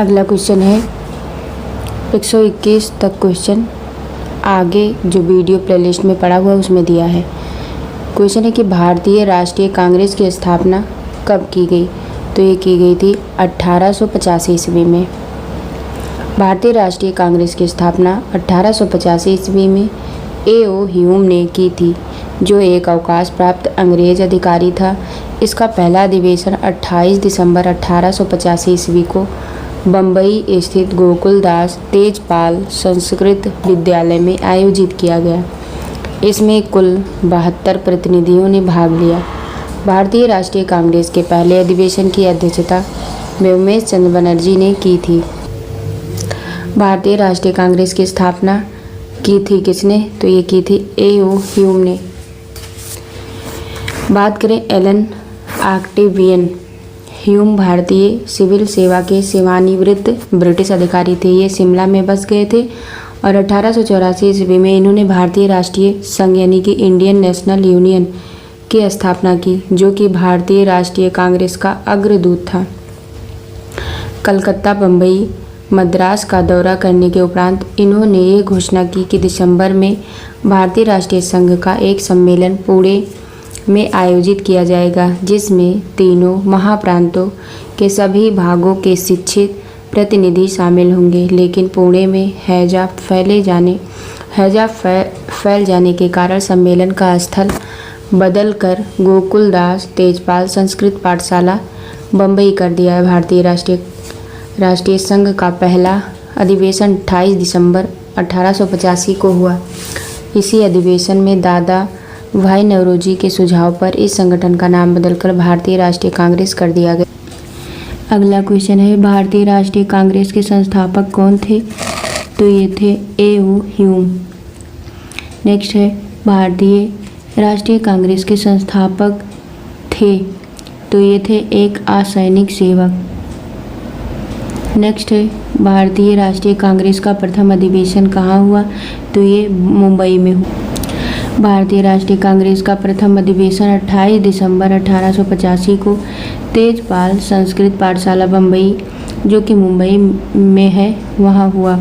अगला क्वेश्चन है 121 तक क्वेश्चन आगे जो वीडियो प्लेलिस्ट में पड़ा हुआ उसमें दिया है। क्वेश्चन है कि भारतीय राष्ट्रीय कांग्रेस की स्थापना कब की गई? तो ये की गई थी 1885 ईस्वी में। भारतीय राष्ट्रीय कांग्रेस की स्थापना 1885 ईस्वी में ए.ओ. ह्यूम ने की थी, जो एक अवकाश प्राप्त अंग्रेज अधिकारी था। इसका पहला अधिवेशन 28 दिसंबर 1885 ईस्वी को बम्बई स्थित गोकुलदास तेजपाल संस्कृत विद्यालय में आयोजित किया गया। इसमें कुल 72 प्रतिनिधियों ने भाग लिया। भारतीय राष्ट्रीय कांग्रेस के पहले अधिवेशन की अध्यक्षता व्योमेश चंद्र बनर्जी ने की थी। भारतीय राष्ट्रीय कांग्रेस की स्थापना की थी किसने? तो ये की थी ए.ओ. ह्यूम ने। बात करें एलन ऑक्टेवियन ह्यूम भारतीय सिविल सेवा के सेवानिवृत्त ब्रिटिश अधिकारी थे। ये शिमला में बस गए थे और 1884 ईस्वी में इन्होंने भारतीय राष्ट्रीय संघ यानी कि इंडियन नेशनल यूनियन की स्थापना की, जो कि भारतीय राष्ट्रीय कांग्रेस का अग्रदूत था। कलकत्ता, बम्बई, मद्रास का दौरा करने के उपरांत इन्होंने ये घोषणा की कि दिसंबर में भारतीय राष्ट्रीय संघ का एक सम्मेलन पुणे में आयोजित किया जाएगा, जिसमें तीनों महाप्रांतों के सभी भागों के शिक्षित प्रतिनिधि शामिल होंगे। लेकिन पुणे में हैजा फैल जाने के कारण सम्मेलन का स्थल बदलकर गोकुलदास तेजपाल संस्कृत पाठशाला बम्बई कर दिया है। भारतीय राष्ट्रीय संघ का पहला अधिवेशन 28 दिसंबर 1885 को हुआ। इसी अधिवेशन में दादा भाई नौरोजी के सुझाव पर इस संगठन का नाम बदलकर भारतीय राष्ट्रीय कांग्रेस कर दिया गया। अगला क्वेश्चन है भारतीय राष्ट्रीय कांग्रेस के संस्थापक कौन थे? तो ये थे ए.ओ. ह्यूम। नेक्स्ट है भारतीय राष्ट्रीय कांग्रेस के संस्थापक थे, तो ये थे एक असैनिक सेवक। नेक्स्ट है भारतीय राष्ट्रीय कांग्रेस का प्रथम अधिवेशन कहाँ हुआ? तो ये मुंबई में हुआ। भारतीय राष्ट्रीय कांग्रेस का प्रथम अधिवेशन 28 दिसंबर 1885 को तेजपाल संस्कृत पाठशाला बम्बई, जो कि मुंबई में है, वहाँ हुआ।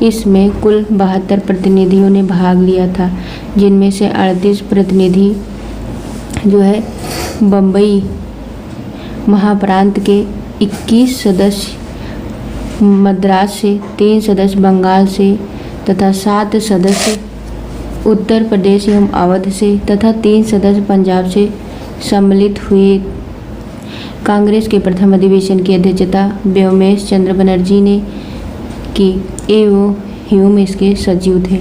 इसमें कुल 72 प्रतिनिधियों ने भाग लिया था, जिनमें से 38 प्रतिनिधि जो है बम्बई महाप्रांत के, 21 सदस्य मद्रास से, 3 सदस्य बंगाल से तथा 7 सदस्य उत्तर प्रदेश एवं अवध से तथा 3 सदस्य पंजाब से सम्मिलित हुए। कांग्रेस के प्रथम अधिवेशन की अध्यक्षता व्योमेश चंद्र बनर्जी ने की। ए.ओ. ह्यूम इसके सचिव थे।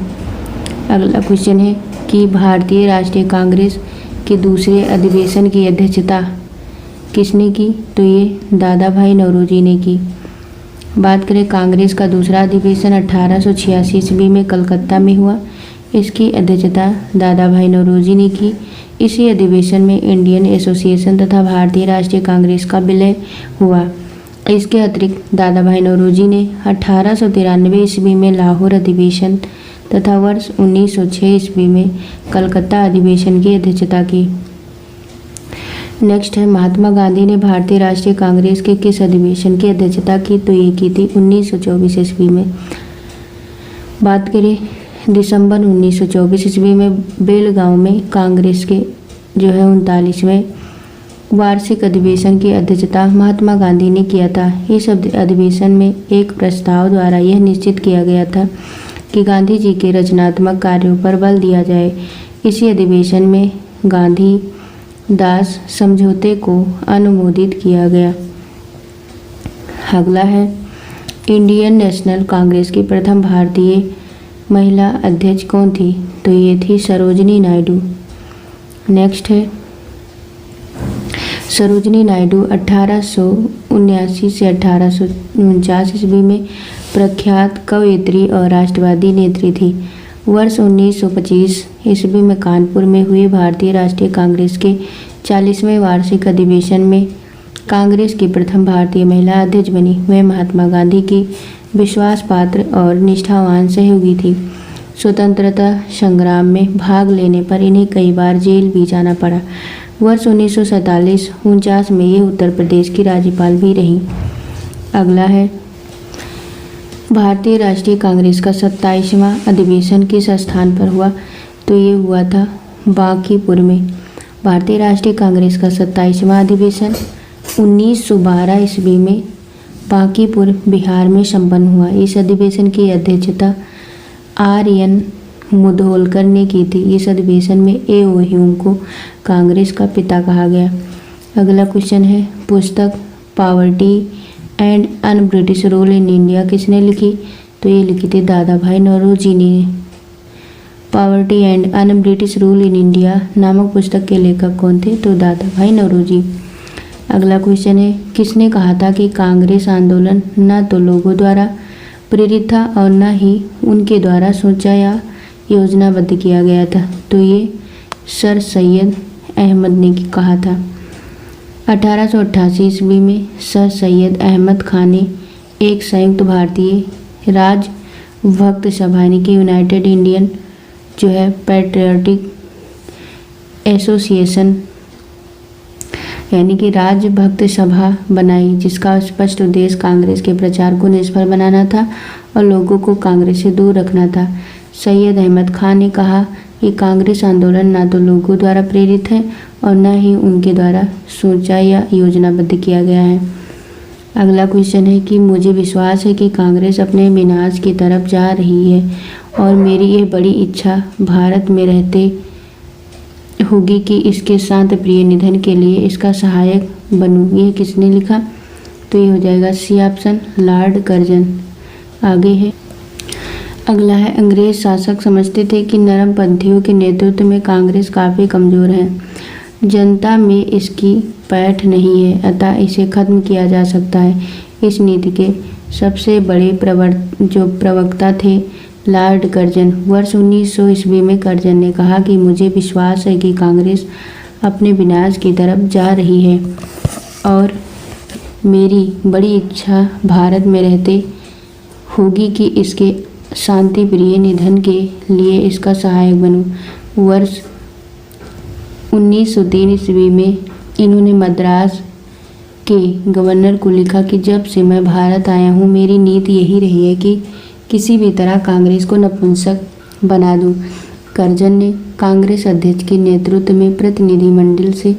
अगला क्वेश्चन है कि भारतीय राष्ट्रीय कांग्रेस के दूसरे अधिवेशन की अध्यक्षता किसने की? तो ये दादा भाई नौरोजी ने की। बात करें कांग्रेस का दूसरा अधिवेशन 1886 ईस्वी में कलकत्ता में हुआ। इसकी अध्यक्षता दादा भाई नौरोजी ने की। इसी अधिवेशन में इंडियन एसोसिएशन तथा भारतीय राष्ट्रीय कांग्रेस का विलय हुआ। इसके अतिरिक्त दादा भाई नौरोजी ने 1893 ईस्वी में लाहौर अधिवेशन तथा वर्ष 1906 ईस्वी में कलकत्ता अधिवेशन की अध्यक्षता की। नेक्स्ट है महात्मा गांधी ने भारतीय राष्ट्रीय कांग्रेस के किस अधिवेशन की अध्यक्षता की? तो ये की थी 1924 ईस्वी में। बात करें दिसंबर 1924 ईस्वी में बेलगांव में कांग्रेस के जो है 39वें वार्षिक अधिवेशन की अध्यक्षता महात्मा गांधी ने किया था। इस अधिवेशन में एक प्रस्ताव द्वारा यह निश्चित किया गया था कि गांधी जी के रचनात्मक कार्यों पर बल दिया जाए। इसी अधिवेशन में गांधी दास समझौते को अनुमोदित किया गया। अगला है इंडियन नेशनल कांग्रेस की प्रथम भारतीय महिला अध्यक्ष कौन थी? तो ये थी सरोजिनी नायडू। नेक्स्ट है सरोजिनी नायडू 1879 से 1849 ईस्वी में प्रख्यात कवयित्री और राष्ट्रवादी नेत्री थी। वर्ष 1925 ईस्वी में कानपुर में हुए भारतीय राष्ट्रीय कांग्रेस के 40वें वार्षिक अधिवेशन में कांग्रेस की प्रथम भारतीय महिला अध्यक्ष बनी। वह महात्मा गांधी की विश्वास पात्र और निष्ठावान सहयोगी थी। स्वतंत्रता संग्राम में भाग लेने पर इन्हें कई बार जेल भी जाना पड़ा। वर्ष 1947-49 में ये उत्तर प्रदेश की राज्यपाल भी रहीं। अगला है भारतीय राष्ट्रीय कांग्रेस का 27वां अधिवेशन किस स्थान पर हुआ? तो ये हुआ था बांकीपुर में। भारतीय राष्ट्रीय कांग्रेस का 27वां अधिवेशन 1912 ईस्वी में बांकीपुर बिहार में संपन्न हुआ। इस अधिवेशन की अध्यक्षता आर.एन. मुधोलकर ने की थी। इस अधिवेशन में ए.ओ. ह्यूम को कांग्रेस का पिता कहा गया। अगला क्वेश्चन है, पुस्तक poverty and un British rule in India किसने लिखी? तो ये लिखी थी दादा भाई नौरोजी ने। Poverty and un British rule in India नामक पुस्तक के लेखक कौन थे? तो दादा भाई नौरोजी। अगला क्वेश्चन है, किसने कहा था कि कांग्रेस आंदोलन न तो लोगों द्वारा प्रेरित था और न ही उनके द्वारा सोचा या योजनाबद्ध किया गया था? तो ये सर सैयद अहमद ने कहा था। 1888 ईस्वी में सर सैयद अहमद खान ने एक संयुक्त भारतीय राजभक्त सभा यानी कि यूनाइटेड इंडियन जो है पैट्रियोटिक एसोसिएशन यानी कि राजभक्त सभा बनाई, जिसका स्पष्ट उद्देश्य कांग्रेस के प्रचार को निष्फल बनाना था और लोगों को कांग्रेस से दूर रखना था। सैयद अहमद खान ने कहा कि कांग्रेस आंदोलन न तो लोगों द्वारा प्रेरित है और न ही उनके द्वारा सोचा या योजनाबद्ध किया गया है। अगला क्वेश्चन है कि मुझे विश्वास है कि कांग्रेस अपने विनाश की तरफ जा रही है और मेरी ये बड़ी इच्छा भारत में रहते होगी कि इसके शांत प्रिय निधन के लिए इसका सहायक बनूं। ये किसने लिखा? तो ये हो जाएगा सी ऑप्शन, लॉर्ड कर्जन। आगे है, अगला है, अंग्रेज शासक समझते थे कि नरमपंथियों के नेतृत्व में कांग्रेस काफ़ी कमज़ोर है, जनता में इसकी पैठ नहीं है, अतः इसे खत्म किया जा सकता है। इस नीति के सबसे बड़े प्रवक्ता थे लॉर्ड कर्जन। वर्ष 1900 ईस्वी में कर्जन ने कहा कि मुझे विश्वास है कि कांग्रेस अपने विनाश की तरफ जा रही है और मेरी बड़ी इच्छा भारत में रहते होगी कि इसके शांति प्रिय निधन के लिए इसका सहायक बनूं। वर्ष 1903 ईस्वी में इन्होंने मद्रास के गवर्नर को लिखा कि जब से मैं भारत आया हूँ मेरी नीति यही रही है कि किसी भी तरह कांग्रेस को नपुंसक बना दूं। कर्जन ने कांग्रेस अध्यक्ष के नेतृत्व में प्रतिनिधिमंडल से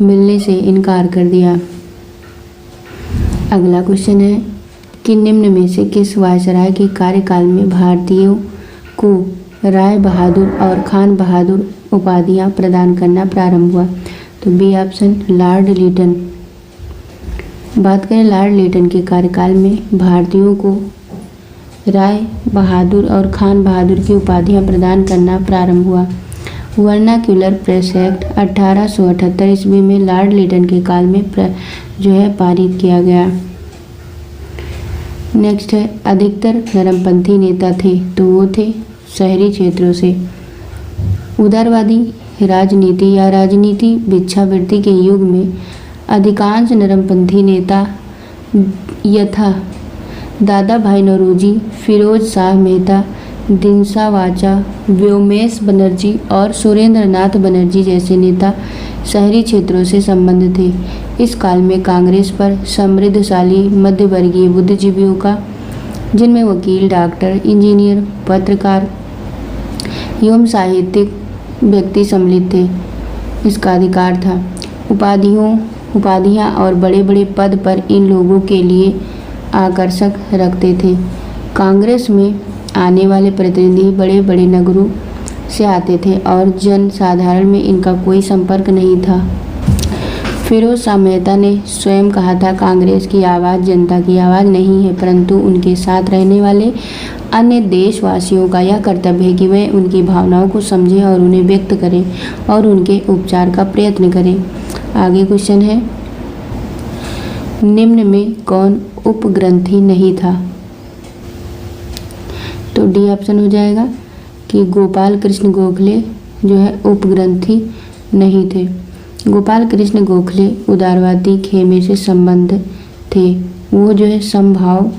मिलने से इनकार कर दिया। अगला क्वेश्चन है कि निम्न में से किस वायसराय के कार्यकाल में भारतीयों को राय बहादुर और खान बहादुर उपाधियां प्रदान करना प्रारंभ हुआ? तो बी ऑप्शन, लॉर्ड लिटन। बात करें लॉर्ड लिटन के कार्यकाल में भारतीयों को राय बहादुर और खान बहादुर की उपाधियां प्रदान करना प्रारंभ हुआ। वर्नाक्यूलर प्रेस एक्ट 1878 ईस्वी में लॉर्ड लिटन के काल में पारित किया गया। नेक्स्ट है, अधिकतर नरमपंथी नेता थे तो वो थे शहरी क्षेत्रों से। उदारवादी राजनीति या राजनीति भिक्षावृत्ति के युग में अधिकांश नरमपंथी नेता यथा दादा भाई नौरोजी, फिरोज शाह मेहता, दिनसा वाचा, व्योमेश बनर्जी और सुरेंद्र नाथ बनर्जी जैसे नेता शहरी क्षेत्रों से संबंध थे। इस काल में कांग्रेस पर समृद्धशाली मध्यवर्गीय बुद्धिजीवियों का, जिनमें वकील, डॉक्टर, इंजीनियर, पत्रकार एवं साहित्यिक व्यक्ति सम्मिलित थे, इसका अधिकार था। उपाधियां और बड़े बड़े पद पर इन लोगों के लिए आकर्षक रखते थे। कांग्रेस में आने वाले प्रतिनिधि बड़े बड़े नगरों से आते थे और जन साधारण में इनका कोई संपर्क नहीं था। फिरोज शाह मेहता ने स्वयं कहा था, कांग्रेस की आवाज़ जनता की आवाज़ नहीं है, परंतु उनके साथ रहने वाले अन्य देशवासियों का यह कर्तव्य है कि वे उनकी भावनाओं को समझें और उन्हें व्यक्त करें और उनके उपचार का प्रयत्न करें। आगे क्वेश्चन है, निम्न में कौन उपग्रंथी नहीं था? तो डी ऑप्शन हो जाएगा कि गोपाल कृष्ण गोखले जो है उपग्रंथी नहीं थे। गोपाल कृष्ण गोखले उदारवादी खेमे से संबंध थे। वो जो है समभाव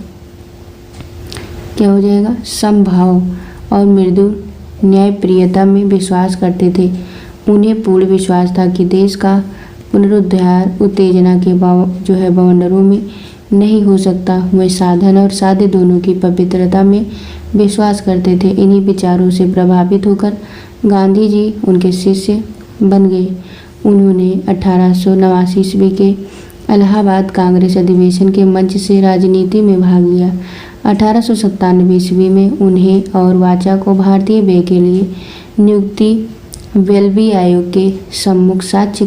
क्या हो जाएगा, समभाव और मृदु न्यायप्रियता में विश्वास करते थे। उन्हें पूर्ण विश्वास था कि देश का पुनरुद्धार उत्तेजना के जो है बवंडरों में नहीं हो सकता। वे साधन और साध्य दोनों की पवित्रता में विश्वास करते थे। इन्हीं विचारों से प्रभावित होकर गांधी जी उनके शिष्य बन गए। उन्होंने 1889 ईस्वी के इलाहाबाद कांग्रेस अधिवेशन के मंच से राजनीति में भाग लिया। 1897 ईस्वी में उन्हें और वाचा को भारतीय व्यय के लिए नियुक्ति वेल्बी आयोग के सम्मुख साक्ष्य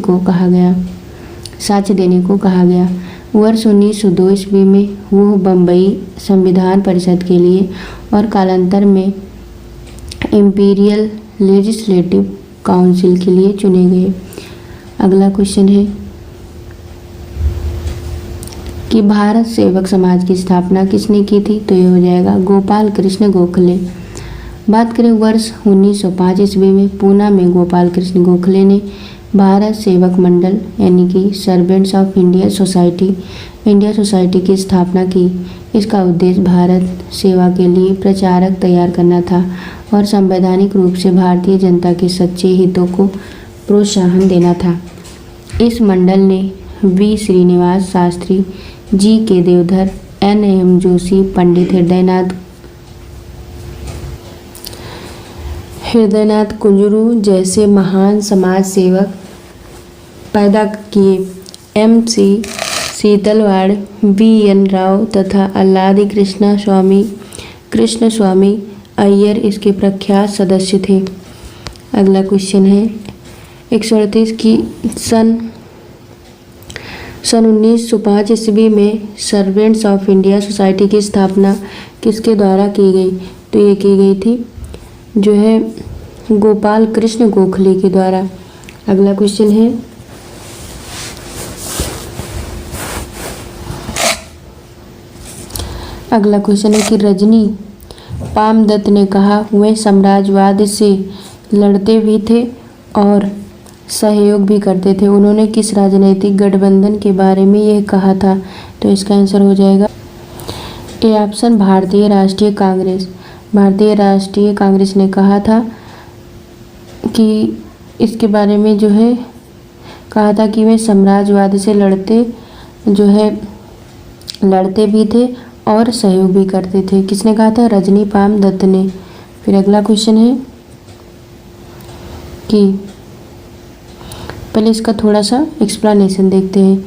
देने को कहा गया। वर्ष 1902 ईस्वी में वो बम्बई संविधान परिषद के लिए और कालांतर में इंपीरियल लेजिस्लेटिव काउंसिल के लिए चुने गए। अगला क्वेश्चन है कि भारत सेवक समाज की स्थापना किसने की थी? तो ये हो जाएगा गोपाल कृष्ण गोखले। बात करें वर्ष 1905 ईस्वी में पूना में गोपाल कृष्ण गोखले ने भारत सेवक मंडल यानी कि सर्वेंट्स ऑफ इंडिया सोसाइटी की स्थापना की। इसका उद्देश्य भारत सेवा के लिए प्रचारक तैयार करना था और संवैधानिक रूप से भारतीय जनता के सच्चे हितों को प्रोत्साहन देना था। इस मंडल ने वी श्रीनिवास शास्त्री, जी के देवधर, एम जोशी, पंडित हृदयनाथ कुंजरू जैसे महान समाज सेवक पैदा किए। MC सीतलवाड़, VN राव तथा अल्लादी कृष्ण स्वामी अय्यर इसके प्रख्यात सदस्य थे। अगला क्वेश्चन है 138 की सन 1905 ईस्वी में सर्वेंट्स ऑफ इंडिया सोसाइटी की स्थापना किसके द्वारा की गई? तो ये की गई थी जो है गोपाल कृष्ण गोखले के द्वारा। अगला क्वेश्चन है कि रजनी पामदत्त ने कहा वे साम्राज्यवाद से लड़ते भी थे और सहयोग भी करते थे। उन्होंने किस राजनीतिक गठबंधन के बारे में यह कहा था? तो इसका आंसर हो जाएगा ए ऑप्शन भारतीय राष्ट्रीय कांग्रेस ने कहा था कि इसके बारे में जो है कहा था कि वे साम्राज्यवाद से लड़ते भी थे और सहयोग भी करते थे। किसने कहा था? रजनी पामदत्त ने। फिर अगला क्वेश्चन है कि पहले इसका थोड़ा सा एक्सप्लेनेशन देखते हैं।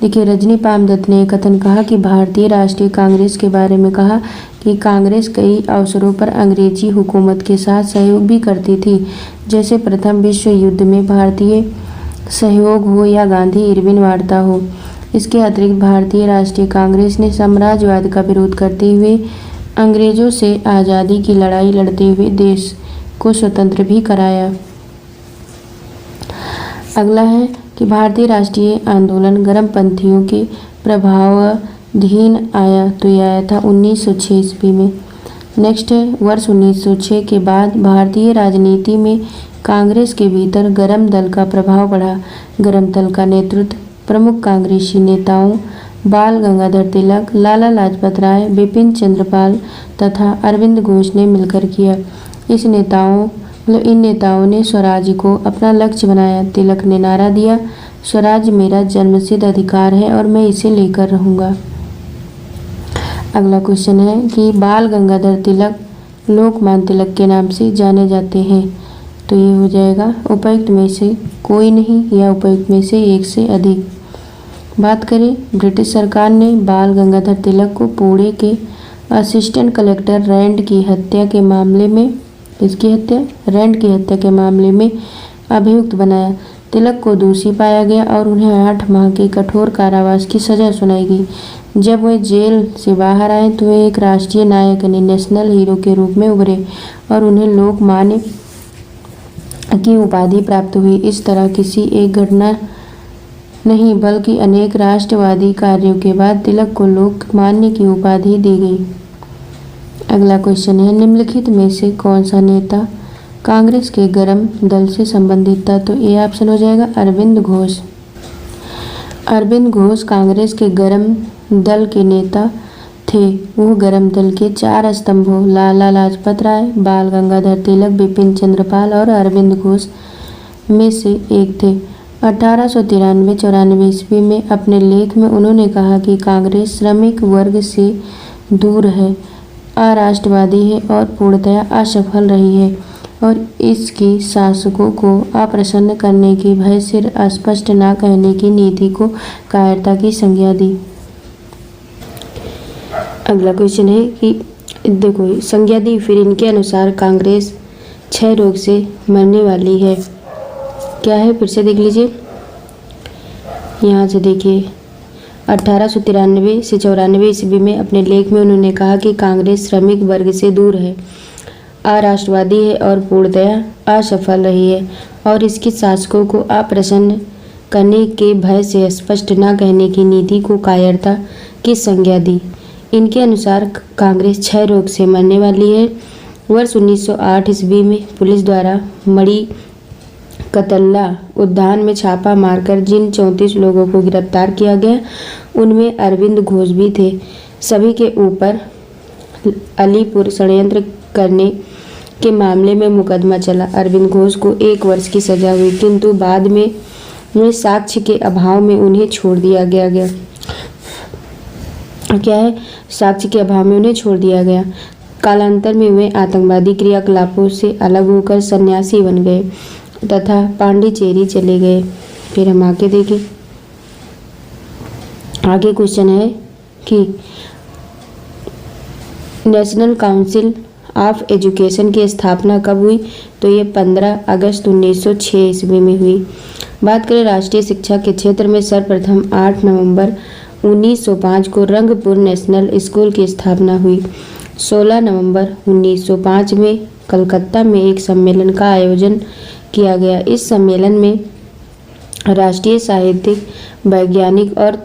देखिए, रजनी पामदत्त ने कथन कहा कि भारतीय राष्ट्रीय कांग्रेस के बारे में कहा कि कांग्रेस कई अवसरों पर अंग्रेजी हुकूमत के साथ सहयोग भी करती थी, जैसे प्रथम विश्व युद्ध में भारतीय सहयोग हो या गांधी इरविन वार्ता हो। इसके अतिरिक्त भारतीय राष्ट्रीय कांग्रेस ने साम्राज्यवाद का विरोध करते हुए अंग्रेजों से आज़ादी की लड़ाई लड़ते हुए देश को स्वतंत्र भी कराया। अगला है कि भारतीय राष्ट्रीय आंदोलन गर्मपंथियों के प्रभावाधीन आया। तो यह आया था 1906 ईस्वी में। नेक्स्ट है वर्ष 1906 के बाद भारतीय राजनीति में कांग्रेस के भीतर गर्म दल का प्रभाव बढ़ा। गर्म दल का नेतृत्व प्रमुख कांग्रेसी नेताओं बाल गंगाधर तिलक, लाला लाजपत राय, बिपिन चंद्र पाल तथा अरविंद घोष ने मिलकर किया। इन नेताओं ने स्वराज को अपना लक्ष्य बनाया। तिलक ने नारा दिया, स्वराज मेरा जन्मसिद्ध अधिकार है और मैं इसे लेकर रहूँगा। अगला क्वेश्चन है कि बाल गंगाधर तिलक लोकमान्य तिलक के नाम से जाने जाते हैं। तो ये हो जाएगा उपर्युक्त में से कोई नहीं या उपर्युक्त में से एक से अधिक। बात करें, ब्रिटिश सरकार ने बाल गंगाधर तिलक को पुणे के असिस्टेंट कलेक्टर रैंड की हत्या के मामले में अभियुक्त बनाया। तिलक को दोषी पाया गया और उन्हें 8 माह के कठोर कारावास की सजा सुनाई गई। जब वे जेल से बाहर आए तो वे एक राष्ट्रीय नायक यानी नेशनल हीरो के रूप में उभरे और उन्हें लोकमान्य की उपाधि प्राप्त हुई। इस तरह किसी एक घटना नहीं बल्कि अनेक राष्ट्रवादी कार्यों के बाद तिलक को लोकमान्य की उपाधि दी गई। अगला क्वेश्चन है, निम्नलिखित में से कौन सा नेता कांग्रेस के गर्म दल से संबंधित था? तो ये ऑप्शन हो जाएगा अरविंद घोष। अरविंद घोष कांग्रेस के गर्म दल के नेता थे। वो गर्म दल के 4 स्तंभों लाला लाजपत राय, बाल गंगाधर तिलक, बिपिन चंद्र पाल और अरविंद घोष में से एक थे। 1893-94 ईस्वी में अपने लेख में उन्होंने कहा कि कांग्रेस श्रमिक वर्ग से दूर है, अराष्ट्रवादी है और पूर्णतया असफल रही है और इसकी शासकों को अप्रसन्न करने के भय से स्पष्ट न कहने की नीति को कायरता की संज्ञा दी। अगला क्वेश्चन है कि देखो संज्ञा दी, फिर इनके अनुसार कांग्रेस क्षय रोग से मरने वाली है। क्या है फिर से देख लीजिए, यहाँ से देखिए 1893 से 94 ईस्वी में अपने लेख में उन्होंने कहा कि कांग्रेस श्रमिक वर्ग से दूर है, अराष्ट्रवादी है और पूर्णतया असफल रही है और इसकी शासकों को अप्रसन्न करने के भय से स्पष्ट न कहने की नीति को कायरता की संज्ञा दी। इनके अनुसार कांग्रेस क्षय रोग से मरने वाली है। वर्ष 1908 ईस्वी में पुलिस द्वारा मणि कतल्ला उद्यान में छापा मारकर जिन 34 लोगों को गिरफ्तार किया गया उनमें अरविंद घोष भी थे। सभी के ऊपर अलीपुर षड्यंत्र करने के मामले में मुकदमा चला। अरविंद घोष को 1 वर्ष की सजा हुई, किंतु बाद में साक्ष्य के अभाव में उन्हें छोड़ दिया गया। क्या है, साक्ष्य के अभाव में उन्हें छोड़ दिया गया। कालांतर में वे आतंकवादी क्रियाकलापों से अलग होकर सन्यासी बन गए तथा पांडिचेरी चले गए। फिर हम आगे देखें, आगे क्वेश्चन है कि नेशनल काउंसिल ऑफ एजुकेशन की स्थापना कब हुई, तो ये 15 अगस्त 1906 ईस्वी में हुई। बात करें राष्ट्रीय शिक्षा के क्षेत्र में सर्वप्रथम 8 नवंबर 1905 को रंगपुर नेशनल स्कूल की स्थापना हुई। 16 नवंबर 1905 में कलकत्ता में एक सम्मेलन का आयोजन किया गया। इस सम्मेलन में राष्ट्रीय साहित्यिक, वैज्ञानिक और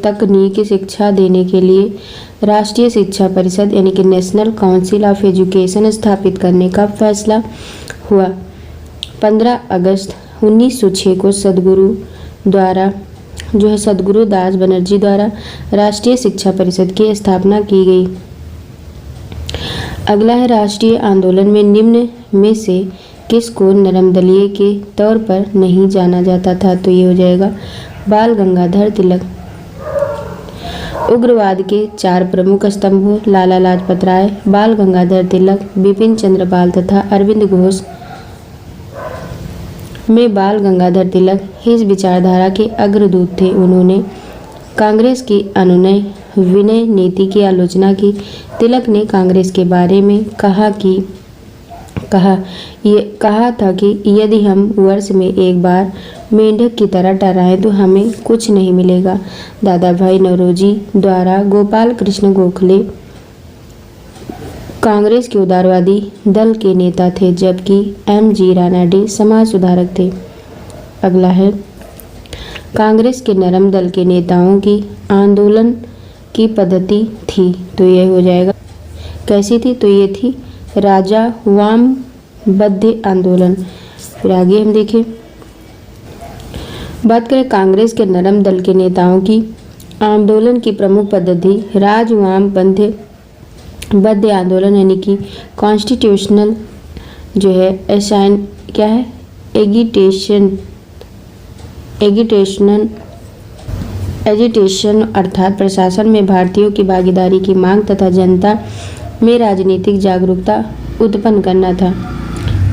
तकनीकी शिक्षा देने के लिए राष्ट्रीय शिक्षा परिषद यानी कि नेशनल काउंसिल ऑफ एजुकेशन स्थापित करने का फैसला हुआ। 15 अगस्त 1906 को सद्गुरु दास बनर्जी द्वारा राष्ट्रीय शिक्षा परिषद की स्थापना की गई। अगला है राष्ट्रीय आंदोलन में निम्न में से किसको नरमदलीय के तौर पर नहीं जाना जाता था, तो ये हो जाएगा बाल गंगाधर तिलक। उग्रवाद के 4 प्रमुख स्तंभों लाला लाजपत राय, बाल गंगाधर तिलक, बिपिन चंद्र पाल तथा अरविंद घोष में बाल गंगाधर तिलक इस विचारधारा के अग्रदूत थे। उन्होंने कांग्रेस की अनुनय विनय नीति की आलोचना की। तिलक ने कांग्रेस के बारे में कहा था कि यदि हम वर्ष में एक बार मेंढक की तरह टहराएं तो हमें कुछ नहीं मिलेगा। दादा भाई नौरोजी द्वारा गोपाल कृष्ण गोखले कांग्रेस के उदारवादी दल के नेता थे, जबकि M.G. रानाडे समाज सुधारक थे। अगला है कांग्रेस के नरम दल के नेताओं की आंदोलन की पद्धति थी, तो यह हो जाएगा कैसी थी, तो ये थी राजा वामबद्ध आंदोलन। फिर आगे हम देखें, बात करें कांग्रेस के नरम दल के नेताओं की आंदोलन की प्रमुख पद्धति राजवामबद्ध आंदोलन यानी कि कॉन्स्टिट्यूशनल जो है एजिटेशन अर्थात प्रशासन में भारतीयों की भागीदारी की मांग तथा जनता में राजनीतिक जागरूकता उत्पन्न करना था।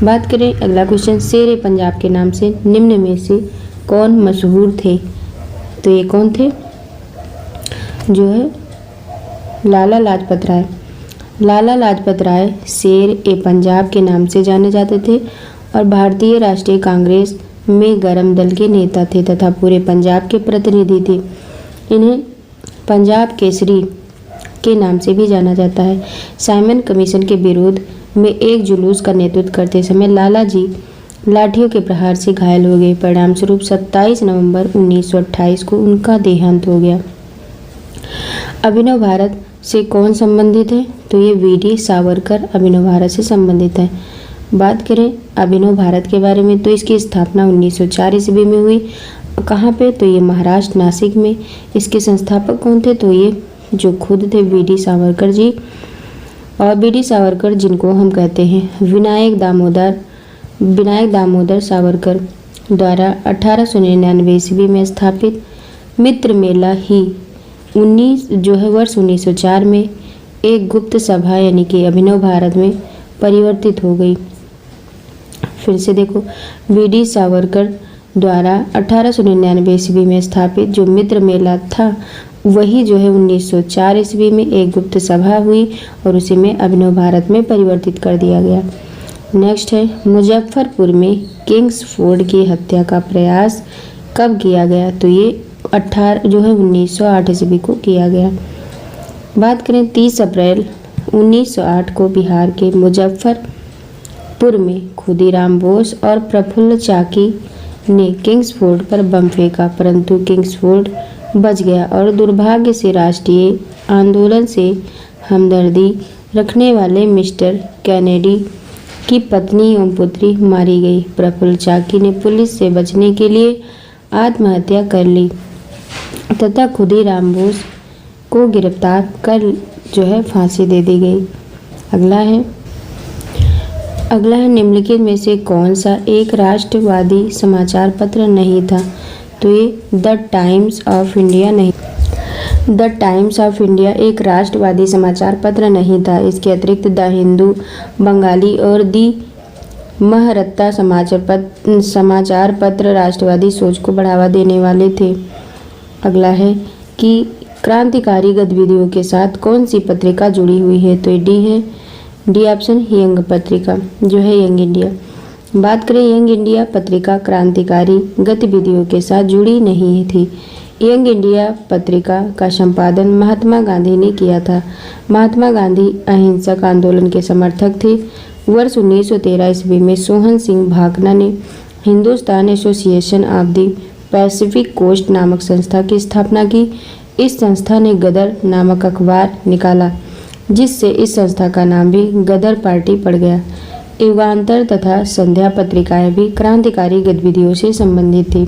बात करें अगला क्वेश्चन, शेरे पंजाब के नाम से निम्न में से कौन मशहूर थे, तो ये कौन थे, जो है लाला लाजपत राय। लाला लाजपत राय शेर ए पंजाब के नाम से जाने जाते थे और भारतीय राष्ट्रीय कांग्रेस में गरम दल के नेता थे तथा पूरे पंजाब के प्रतिनिधि थे। इन्हें पंजाब केसरी के नाम से भी जाना जाता है। साइमन कमीशन के विरोध में एक जुलूस का नेतृत्व करते समय लाला जी लाठियों के प्रहार से घायल हो गए। परिणाम स्वरूप 27 नवंबर 1928 को उनका देहांत हो गया। अभिनव भारत से कौन संबंधित है, तो ये वीडी सावरकर अभिनव भारत से संबंधित है। बात करें अभिनव भारत के बारे में, तो इसकी स्थापना 1904 ईस्वी में हुई। कहाँ पे, तो ये महाराष्ट्र नासिक में। इसके संस्थापक कौन थे, तो ये जो खुद थे वीडी सावरकर जी। और वीडी सावरकर जिनको हम कहते हैं विनायक दामोदर सावरकर, द्वारा 1899 ईस्वी में स्थापित मित्र मेला ही वर्ष 1904 में एक गुप्त सभा यानी कि अभिनव भारत में परिवर्तित हो गई। फिर से देखो, वीडी सावरकर द्वारा 1899 ईस्वी में स्थापित जो मित्र मेला था वही 1904 ईस्वी में एक गुप्त सभा हुई और उसी में अभिनव भारत में परिवर्तित कर दिया गया। नेक्स्ट है, मुजफ्फरपुर में किंग्सफोर्ड की हत्या का प्रयास कब किया गया? तो ये 1908 ईस्वी को किया गया। बात करें 30 अप्रैल 1908 को बिहार के मुजफ्फरपुर में खुदीराम बोस और प्रफुल्ल चाकी ने किंग्सफोर्ड पर बम फेंका, परंतु किंग्सफोर्ड बच गया और दुर्भाग्य से राष्ट्रीय आंदोलन से हमदर्दी रखने वाले मिस्टर कैनेडी की पत्नी एवं पुत्री मारी गई। प्रफुल्ल चाकी ने पुलिस से बचने के लिए आत्महत्या कर ली तथा खुदीराम बोस को गिरफ्तार कर फांसी दे दी गई। अगला है निम्नलिखित में से कौन सा एक राष्ट्रवादी समाचार पत्र नहीं था? तो ये द टाइम्स ऑफ इंडिया नहीं। द टाइम्स ऑफ इंडिया एक राष्ट्रवादी समाचार पत्र नहीं था। इसके अतिरिक्त द हिंदू, बंगाली और दी महरत्ता समाचार पत्र राष्ट्रवादी सोच को बढ़ावा देने वाले थे। अगला है कि क्रांतिकारी गतिविधियों के साथ कौन सी पत्रिका जुड़ी हुई है? तो डी ऑप्शन यंग पत्रिका यंग इंडिया। बात करें यंग इंडिया पत्रिका क्रांतिकारी गतिविधियों के साथ जुड़ी नहीं थी। यंग इंडिया पत्रिका का संपादन महात्मा गांधी ने किया था। महात्मा गांधी अहिंसक आंदोलन के समर्थक थे। वर्ष 1913 ईस्वी में सोहन सिंह भाकना ने Hindustan association of the Pacific coast नामक संस्था की स्थापना की। इस संस्था ने गदर नामक अखबार निकाला, जिससे इस संस्था का नाम भी गदर पार्टी पड़ गया। युगांतर तथा संध्या पत्रिकाएं भी क्रांतिकारी गतिविधियों से संबंधित थी।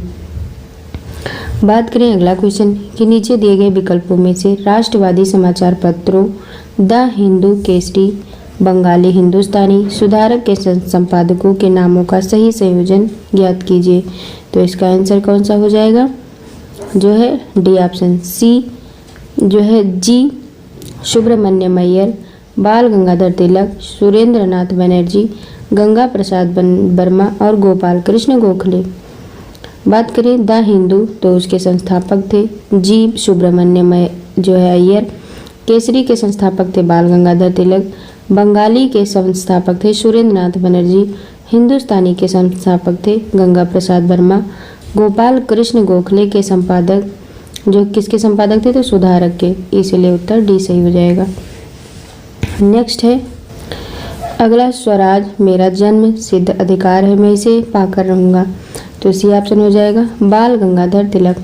बात करें अगला क्वेश्चन कि नीचे दिए गए विकल्पों में से राष्ट्रवादी समाचार पत्रों द हिंदू, केसरी, बंगाली हिंदुस्तानी, सुधारक के संपादकों के नामों का सही संयोजन ज्ञात कीजिए। तो इसका आंसर कौन सा हो जाएगा? डी ऑप्शन सी जी सुब्रमण्यम अय्यर, बाल गंगाधर तिलक, सुरेंद्र नाथ बनर्जी, गंगा प्रसाद वर्मा और गोपाल कृष्ण गोखले। बात करें द हिंदू तो उसके संस्थापक थे जी सुब्रमण्यम अय्यर, केसरी के संस्थापक थे बाल गंगाधर तिलक, बंगाली के संस्थापक थे सुरेंद्र नाथ बनर्जी, हिंदुस्तानी के संस्थापक थे गंगा प्रसाद वर्मा, गोपाल कृष्ण गोखले के संपादक किसके संपादक थे? तो सुधारक के। इसलिए उत्तर डी सही हो जाएगा। नेक्स्ट है अगला, स्वराज मेरा जन्म सिद्ध अधिकार है, मैं इसे पाकर रहूँगा। तो सी ऑप्शन हो जाएगा बाल गंगाधर तिलक।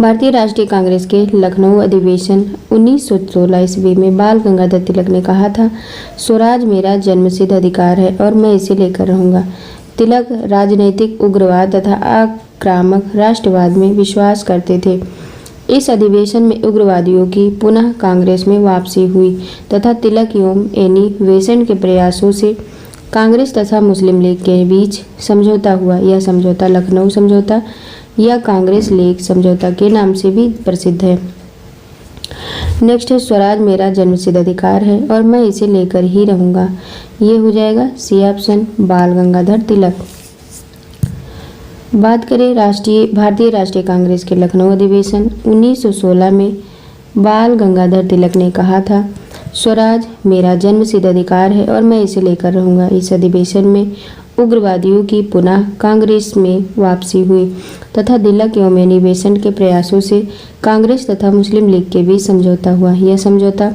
भारतीय राष्ट्रीय कांग्रेस के लखनऊ अधिवेशन 1916 ईस्वी में बाल गंगाधर तिलक ने कहा था, स्वराज मेरा जन्मसिद्ध अधिकार है और मैं इसे लेकर रहूँगा। तिलक राजनीतिक उग्रवाद तथा आक्रामक राष्ट्रवाद में विश्वास करते थे। इस अधिवेशन में उग्रवादियों की पुनः कांग्रेस में वापसी हुई तथा तिलक एवं एनी बेसेंट के प्रयासों से कांग्रेस तथा मुस्लिम लीग के बीच समझौता हुआ। यह समझौता लखनऊ समझौता या कांग्रेस लीग समझौता के नाम से भी प्रसिद्ध है। नेक्स्ट है स्वराज मेरा जन्मसिद्ध अधिकार है और मैं इसे लेकर ही रहूँगा। ये हो जाएगा सी ऑप्शन बाल गंगाधर तिलक। बात करें भारतीय राष्ट्रीय कांग्रेस के लखनऊ अधिवेशन 1916 में बाल गंगाधर तिलक ने कहा था, स्वराज मेरा जन्मसिद्ध अधिकार है और मैं इसे लेकर रहूँगा। इस अधिवेशन में उग्रवादियों की पुनः कांग्रेस में वापसी हुई तथा तिलक एवं एनी बेसेंट के प्रयासों से कांग्रेस तथा मुस्लिम लीग के बीच समझौता हुआ। यह समझौता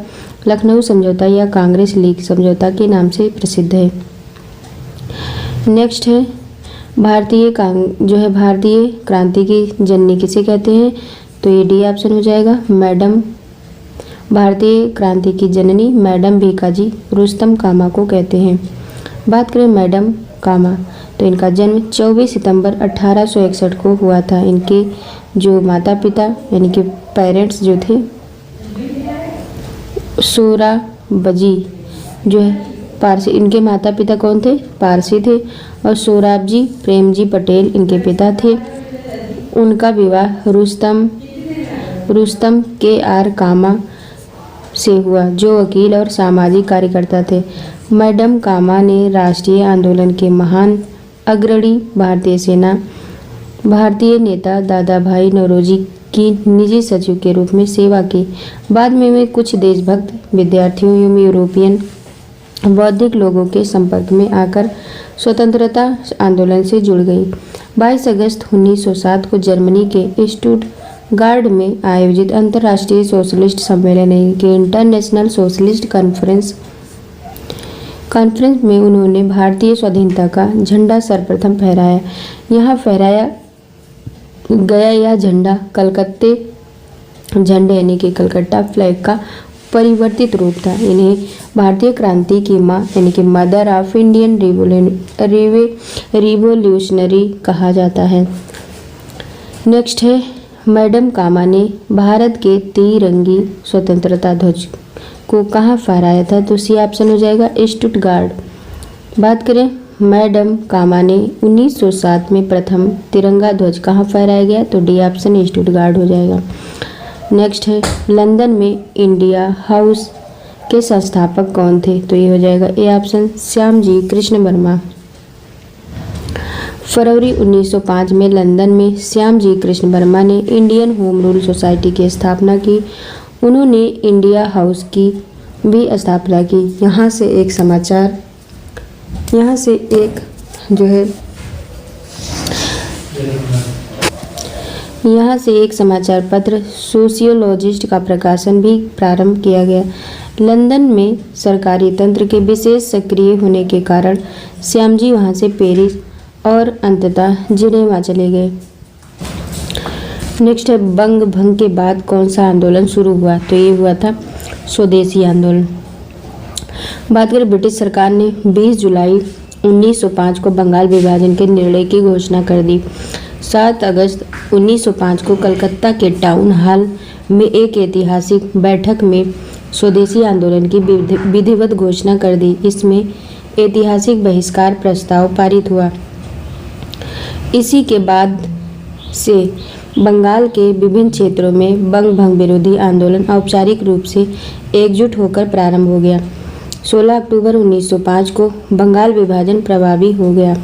लखनऊ समझौता या कांग्रेस लीग समझौता के नाम से प्रसिद्ध है। नेक्स्ट है भारतीय क्रांति की जननी किसे कहते हैं? तो ये डी ऑप्शन हो जाएगा मैडम। भारतीय क्रांति की जननी मैडम भीकाजी रुस्तम कामा को कहते हैं। बात करें मैडम कामा तो इनका जन्म 24 सितंबर 1861 को हुआ था। इनके जो माता पिता यानी कि पेरेंट्स जो थे सोराबजी पारसी, इनके माता पिता कौन थे? पारसी थे। और सोहराबजी प्रेमजी पटेल इनके पिता थे। उनका विवाह रुस्तम के आर कामा से हुआ, जो वकील और सामाजिक कार्यकर्ता थे। मैडम कामा ने राष्ट्रीय आंदोलन के महान अग्रणी भारतीय नेता दादा भाई नौरोजी की निजी सचिव के रूप में सेवा की। बाद में वे कुछ देशभक्त विद्यार्थियों एवं यूरोपियन बौद्धिक लोगों के संपर्क में आकर स्वतंत्रता आंदोलन से जुड़ गई। 22 अगस्त 1907 को जर्मनी के स्टुटगार्ट में आयोजित अंतर्राष्ट्रीय सोशलिस्ट सम्मेलन के इंटरनेशनल सोशलिस्ट कॉन्फ्रेंस में उन्होंने भारतीय स्वाधीनता का झंडा सर्वप्रथम फहराया। यहाँ फहराया गया यह झंडा कलकत्ते झंडे यानी कि कलकत्ता फ्लैग का परिवर्तित रूप था। इन्हें भारतीय क्रांति की मां यानी कि मदर ऑफ इंडियन रिवोल्यूशनरी कहा जाता है। नेक्स्ट है, मैडम कामा ने भारत के तिरंगी स्वतंत्रता ध्वज को कहाँ फहराया था? तो सी ऑप्शन हो जाएगा स्टुटगार्ट। बात करें मैडम कामा ने 1907 में प्रथम तिरंगा ध्वज कहाँ फहराया गया? तो डी ऑप्शन स्टुटगार्ट हो जाएगा। नेक्स्ट है, लंदन में इंडिया हाउस के संस्थापक कौन थे? तो ये हो जाएगा ए ऑप्शन श्यामजी कृष्ण वर्मा। फरवरी 1905 में लंदन में श्यामजी कृष्ण वर्मा ने इंडियन होम रूल सोसाइटी की स्थापना की। उन्होंने इंडिया हाउस की भी स्थापना की। यहाँ से एक समाचार पत्र सोशियोलॉजिस्ट का प्रकाशन भी प्रारंभ किया गया। लंदन में सरकारी तंत्र के विशेष सक्रिय होने के कारण श्यामजी वहां से पेरिस और अंततः जिनेवा चले गए। नेक्स्ट है, बंग भंग के बाद कौन सा आंदोलन शुरू हुआ? तो ये हुआ था स्वदेशी आंदोलन। बात करें ब्रिटिश सरकार ने 20 जुलाई 1905 को बंगाल विभाजन के निर्णय की घोषणा कर दी। 7 अगस्त 1905 को कलकत्ता के टाउन हॉल में एक ऐतिहासिक बैठक में स्वदेशी आंदोलन की विधिवत घोषणा कर दी। इसमें ऐतिहासिक बहिष्कार प्रस्ताव पारित हुआ। इसी के बाद से बंगाल के विभिन्न क्षेत्रों में बंग भंग विरोधी आंदोलन औपचारिक रूप से एकजुट होकर प्रारंभ हो गया। 16 अक्टूबर 1905 को बंगाल विभाजन प्रभावी हो गया।